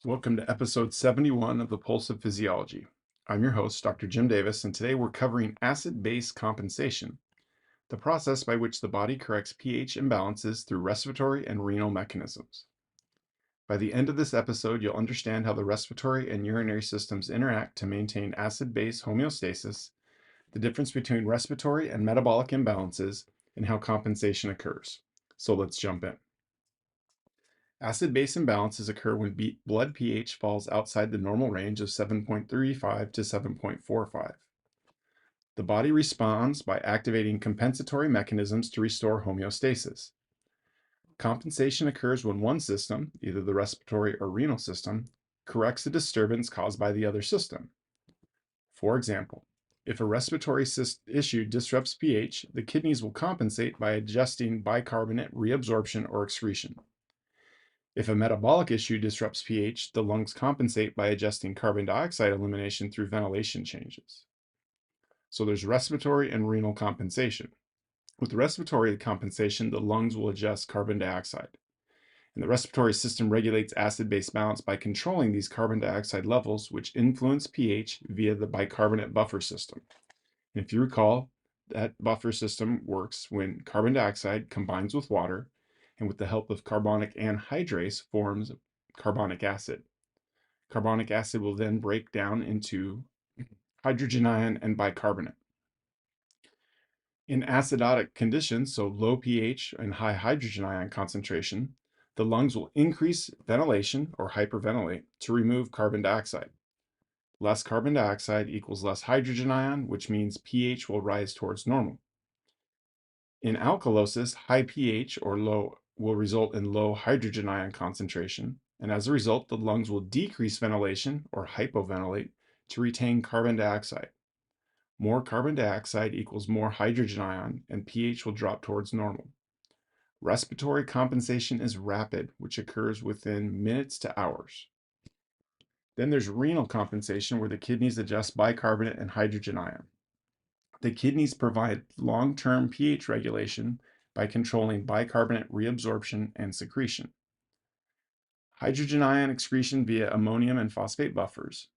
Welcome to episode 71 of the Pulse of Physiology. I'm your host, Dr. Jim Davis, and today we're covering acid-base compensation, the process by which the body corrects pH imbalances through respiratory and renal mechanisms. By the end of this episode, you'll understand how the respiratory and urinary systems interact to maintain acid-base homeostasis, the difference between respiratory and metabolic imbalances, and how compensation occurs. So let's jump in. Acid-base imbalances occur when blood pH falls outside the normal range of 7.35 to 7.45. The body responds by activating compensatory mechanisms to restore homeostasis. Compensation occurs when one system, either the respiratory or renal system, corrects a disturbance caused by the other system. For example, if a respiratory issue disrupts pH, the kidneys will compensate by adjusting bicarbonate reabsorption or excretion. If a metabolic issue disrupts pH, the lungs compensate by adjusting carbon dioxide elimination through ventilation changes. So there's respiratory and renal compensation. With respiratory compensation, the lungs will adjust carbon dioxide. And the respiratory system regulates acid-base balance by controlling these carbon dioxide levels, which influence pH via the bicarbonate buffer system. And if you recall, that buffer system works when carbon dioxide combines with water and with the help of carbonic anhydrase forms carbonic acid. Carbonic acid will then break down into hydrogen ion and bicarbonate. In acidotic conditions, so low pH and high hydrogen ion concentration, the lungs will increase ventilation or hyperventilate to remove carbon dioxide. Less carbon dioxide equals less hydrogen ion, which means pH will rise towards normal. In alkalosis, high pH or low will result in low hydrogen ion concentration, and as a result, the lungs will decrease ventilation or hypoventilate to retain carbon dioxide. More carbon dioxide equals more hydrogen ion, and pH will drop towards normal. Respiratory compensation is rapid, which occurs within minutes to hours. Then there's renal compensation, where the kidneys adjust bicarbonate and hydrogen ion. The kidneys provide long-term pH regulation by controlling bicarbonate reabsorption and secretion. Hydrogen ion excretion via ammonium and phosphate buffers.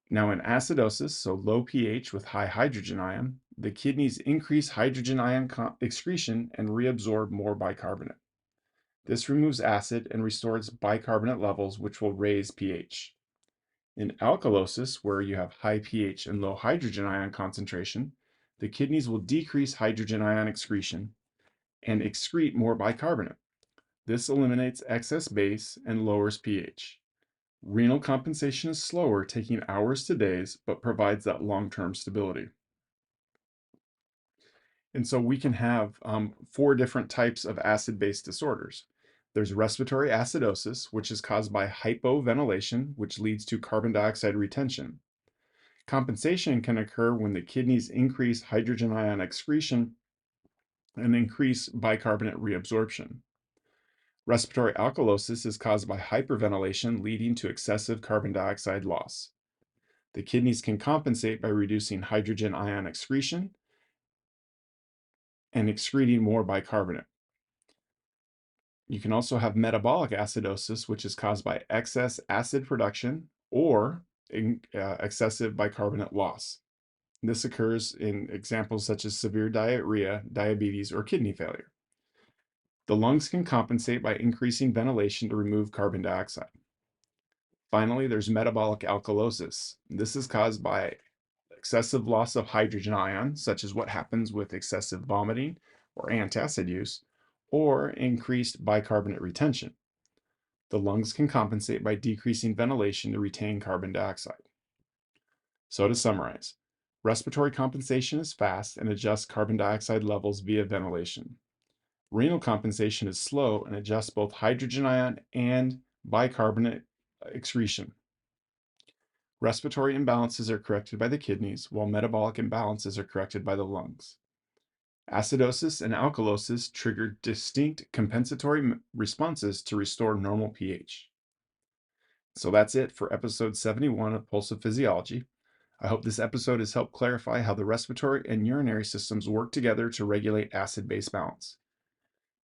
Now in acidosis, so low pH with high hydrogen ion, the kidneys increase hydrogen ion excretion and reabsorb more bicarbonate. This removes acid and restores bicarbonate levels, which will raise pH. In alkalosis, where you have high pH and low hydrogen ion concentration, the kidneys will decrease hydrogen ion excretion and excrete more bicarbonate. This eliminates excess base and lowers pH. Renal compensation is slower, taking hours to days, but provides that long-term stability. And so we can have 4 different types of acid-base disorders. There's respiratory acidosis, which is caused by hypoventilation, which leads to carbon dioxide retention. Compensation can occur when the kidneys increase hydrogen ion excretion and increase bicarbonate reabsorption. Respiratory alkalosis is caused by hyperventilation, leading to excessive carbon dioxide loss. The kidneys can compensate by reducing hydrogen ion excretion and excreting more bicarbonate. You can also have metabolic acidosis, which is caused by excess acid production or excessive bicarbonate loss. This occurs in examples such as severe diarrhea, diabetes, or kidney failure. The lungs can compensate by increasing ventilation to remove carbon dioxide. Finally, there's metabolic alkalosis. This is caused by excessive loss of hydrogen ion, such as what happens with excessive vomiting or antacid use, or increased bicarbonate retention. The lungs can compensate by decreasing ventilation to retain carbon dioxide. So to summarize, respiratory compensation is fast and adjusts carbon dioxide levels via ventilation. Renal compensation is slow and adjusts both hydrogen ion and bicarbonate excretion. Respiratory imbalances are corrected by the kidneys, while metabolic imbalances are corrected by the lungs. Acidosis and alkalosis trigger distinct compensatory responses to restore normal pH. So that's it for episode 71 of Pulse of Physiology. I hope this episode has helped clarify how the respiratory and urinary systems work together to regulate acid-base balance.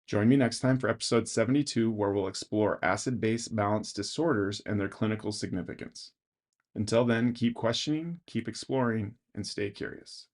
Join me next time for episode 72, where we'll explore acid-base balance disorders and their clinical significance. Until then, keep questioning, keep exploring, and stay curious.